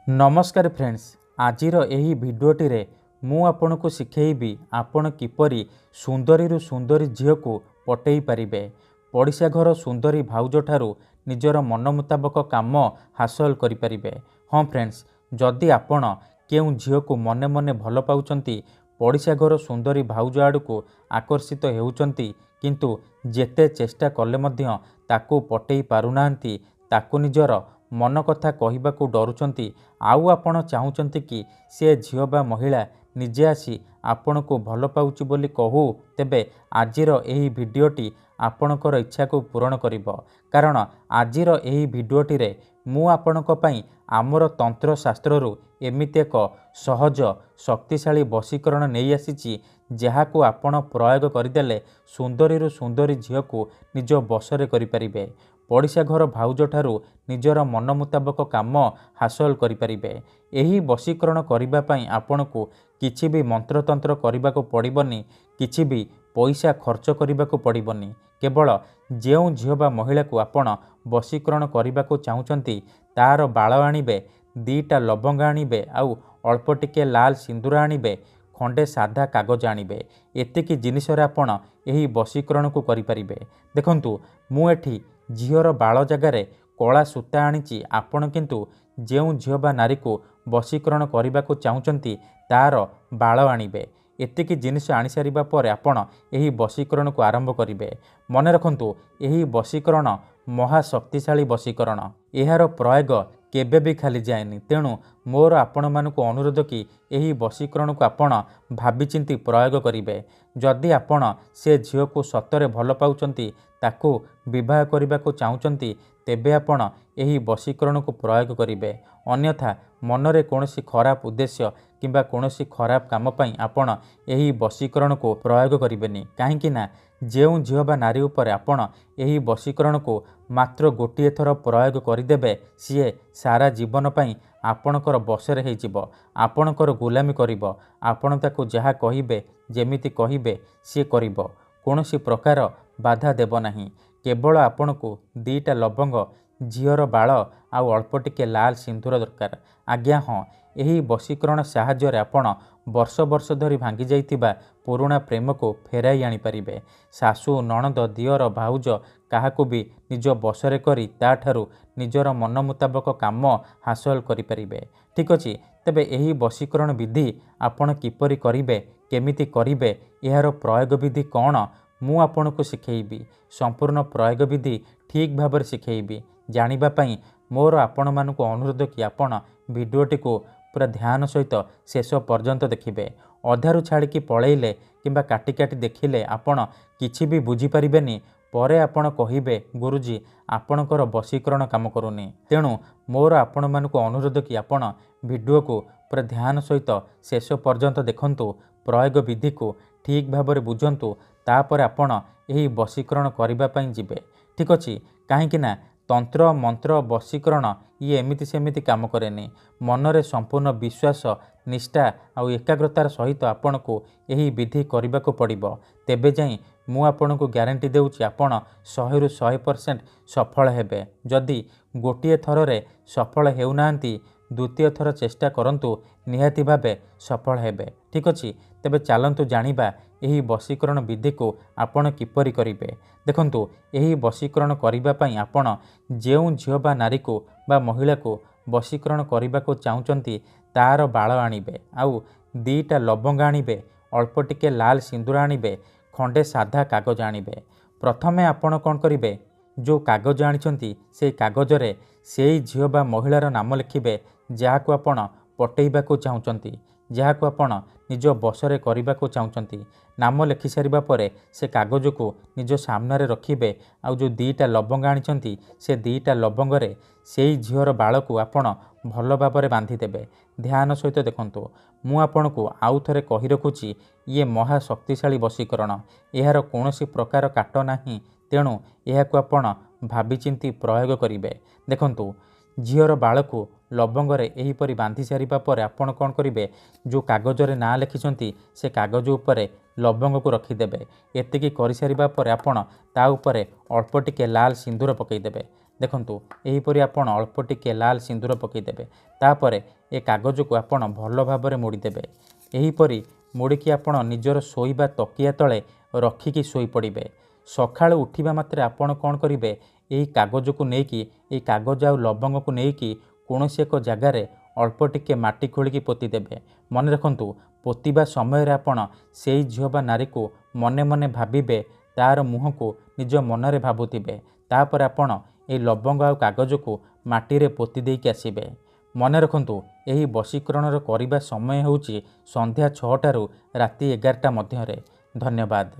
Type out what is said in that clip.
नमस्कार फ्रेंड्स, आजिर यही भिडियोटी रे मु आपनको शिखेबी आपण किपरि सुंदरी रु सुंदरी झील को पटई पारिबे। पड़िशा घर सुंदरी भाउज ठारू निजर मन मुताबक काम हासिल करिपारिबे। हाँ फ्रेंड्स, जदि आपण केउ झील को मने मने भल पाउचंती, पड़िशा घर सुंदरी भाउज आड़ को आकर्षित हेउचंती, किंतु जेते चेष्टा कले मध्य ताकू पटई पारुनांती, ताकू निजर मन कथा कहबाकू डरुचंती, आउ आपण चाहूचंती कि से झील बा महिला निजे आसी आपण को भल पाउची बोली कहू, तेबे आजिर एही भिडियोटी आपणकर इच्छा को पूरण करिब। कारण आजिर एही भिडियोटी रे मु आपणक पई आमर तंत्र शास्त्ररू एमिति एक सहज शक्तिशाली वशीकरण नहीं आसीची, जहाको आपण प्रयोग करदेले सुंदरी रु सुंदरी झील को निज बसरे करिपारिबे। पड़िशा घर भाउज ठारू निजर मन मुताबक काम हासिल करिपारिबे। एही वशीकरण करिबा पई आपणको किछि भी मंत्रतंत्र करिबाको पड़िबनी, किछि भी पैसा खर्च करिबाको पड़िबनी। केवल जेउ झील बा महिला को आपण वशीकरण करिबाको चाहूचंती, तार बाळ आनिबे, दीटा लवंग आनिबे, आउ अल्प टिके लाल सिंदूर आनिबे, खंडे साधा कागज आनिबे। एतिकी जिनिसरे आपण एही वशीकरण को करिपारिबे। देखंतु मु एठी झीवर बाळ जगार कला सूता आनीची, आपण किंतु जेउ झील बा नारी को वशीकरण करने चाहूचंती तार बाळ आनिबे। एतिकी जिनिस आनी सारिबा परे आपण एही वशीकरण को आरंभ करिवे। मने रखंतु, एही वशीकरण महाशक्तिशाली वशीकरण। एहार प्रयोग केबे भी खाली जाएनी। तेणु मोर आपण मानकु अनुरोध कि एही वशीकरण को आपण भाबिचिंती प्रयोग करिवे। जदि आपण से झील को सतरे भल पाउचंती, ताकू विवाह करने को चाहूचंती, तेबे आपण एही वशीकरण को प्रयोग करिवे। अन्यथा मनरे कोनोसी खराब उद्देश्य किंबा कोनोसी खराब काम पई आपण एही वशीकरण को प्रयोग करिवेनी। काहेकि ना, जेउ झील बा नारी उपरे आपण एही वशीकरण को मात्र गोटिए थर प्रयोग करिदेबे, सीए सारा जीवन पई आपणकर बसरे हेजिब, आपणकर गुलामी करिब। आपण ताकू जहा कहिबे, जेमिति कहिबे सी करिब, कोनोसी प्रकार बाधा देब नाही। केवल आपण को दीटा लवंग, झीवर बाळ आउ अल्प टिके लाल सिंदूर दरकार। आज्ञा हाँ, यही वशीकरण साहाय्य आपण वर्ष वर्ष धरी भांगी जाइथिबा पुराणा प्रेम को फेराई आनी पारिबे। सासु नणंद दियर भाउज काहाकू भी निज बसरे करी ताठारू निजर मन मुताबक काम हासिल करिपारिबे। ठीक अछि, तेबे एही वशीकरण विधि आपण किपरि करिबे, केमिति करिबे, एहार प्रयोग विधि कौन, मु आपनको शिखेइबी। संपूर्ण प्रयोग विधि ठीक भाव शिखेइबी। जानिबा पई मोर आपण मानकु अनुरोध कि आपण भिडियोटी को पूरा ध्यान सहित शेष पर्यंत देखिबे। अधारू छाड़िकी पळेइले किंबा काटी काटी देखिले आपण किछि भी बुझी परिबेनी। परे आपण कहिबे, गुरुजी आपणकर वशीकरण काम करूनी। तेणु मोर आपण मानकु अनुरोध कि आपण भिडियो को पूरा ध्यान सहित शेष पर्यंत देखंतु, प्रयोग विधि को ठीक भाव बुझंतु, तापर आपण एही वशीकरण करिबा पई जिबे। ठीक अछि, काहेकि ना तंत्र मंत्र वशीकरण ये एमिति सेमिति काम करेनी। मनरे संपूर्ण विश्वास, निष्ठा आउ एकाग्रतार सहित आपण को एही विधि करने को पड़िबो। तेबे जाई मु आपण को ग्यारंटी देउछि, आपण 100 रु 100% सफल हेबे। जदि गोटिए थररे सफल हेउनांती, द्वितीय थर चेष्टा करंतु, निहाती भाबे सफल हेबे। ठीक अछि, तेबे चालंतु जानिबा एही वशीकरण विधि को आपण किपरि करिवे। देखंतु, एही वशीकरण करिबा पई आपण जेउ झील बा नारी को बा महिला को वशीकरण करिबा को चाहूचंती, तार बाळ आनिबे, आउ दीटा लवंग आनिबे, अल्प टिके लाल सिंदूर आनिबे, खंडे साधा कागज आनिबे। प्रथमे आपण कोन करिवे, जो कागज आनिचंती से कागजरे सेई झील बा महिलार नाम लिखिबे, जाहाको आपण पटेइबा को चाहूचंती, जाहाको आपण निज बसरे करिबा को चाहूचंती। नाम लिखि सारिबा परे से कागज को निज सामने रखिबे, आउ जो दीटा लवंग आनिचंती से दीटा लवंगरे सेई झीवर बाळ को आपण भल भाबरे बांधी देबे। ध्यान सहित देखंतु, मु आपण को आउ थरे कहि रखुची, ये महाशक्तिशाली वशीकरण। एहार कोनोसी प्रकार काट नाही। तेणु एहाको आपण भाबिचिंती प्रयोग करिवे। देखंतु, झीवर बाळ को लवंगरे एहीपरि बांधी सारिबा परे आपण कोन करिवे, जो कागजरे ना लिखिचंती से कागज उपरे लवंग को रखिदेबे। एतिकी करि सारिबा परे आपण ता उपरे अल्प टिके लाल सिंदूर पकईदेबे। ଦେଖନ୍ତୁ ଏହିପରି ଆପଣ ଅଳ୍ପ ଟିକେ ଲାଲ ସିନ୍ଦୁର ପକାଇଦେବେ। ତାପରେ ଏ କାଗଜକୁ ଆପଣ ଭଲ ଭାବରେ ମୋଡ଼ିଦେବେ। ଏହିପରି ମୋଡ଼ିକି ଆପଣ ନିଜର ଶୋଇବା ତକିଆ ତଳେ ରଖିକି ଶୋଇପଡ଼ିବେ। ସକାଳୁ ଉଠିବା ମାତ୍ରେ ଆପଣ କ'ଣ କରିବେ, ଏହି କାଗଜକୁ ନେଇକି, ଏହି କାଗଜ ଆଉ ଲବଙ୍ଗକୁ ନେଇକି କୌଣସି ଏକ ଜାଗାରେ ଅଳ୍ପ ଟିକେ ମାଟି ଖୋଳିକି ପୋତିଦେବେ। ମନେ ରଖନ୍ତୁ, ପୋତିବା ସମୟରେ ଆପଣ ସେଇ ଝିଅ ବା ନାରୀକୁ ମନେ ମନେ ଭାବିବେ, ତା'ର ମୁହଁକୁ ନିଜ ମନରେ ଭାବୁଥିବେ। ତାପରେ ଆପଣ ଏହି ଲବଙ୍ଗ ଆଉ କାଗଜକୁ ମାଟିରେ ପୋତି ଦେଇକି ଆସିବେ। ମନେ ରଖନ୍ତୁ, ଏହି ବଶୀକରଣର କରିବା ସମୟ ହେଉଛି ସନ୍ଧ୍ୟା 6ଟାରୁ ରାତି 11ଟା ମଧ୍ୟରେ। ଧନ୍ୟବାଦ।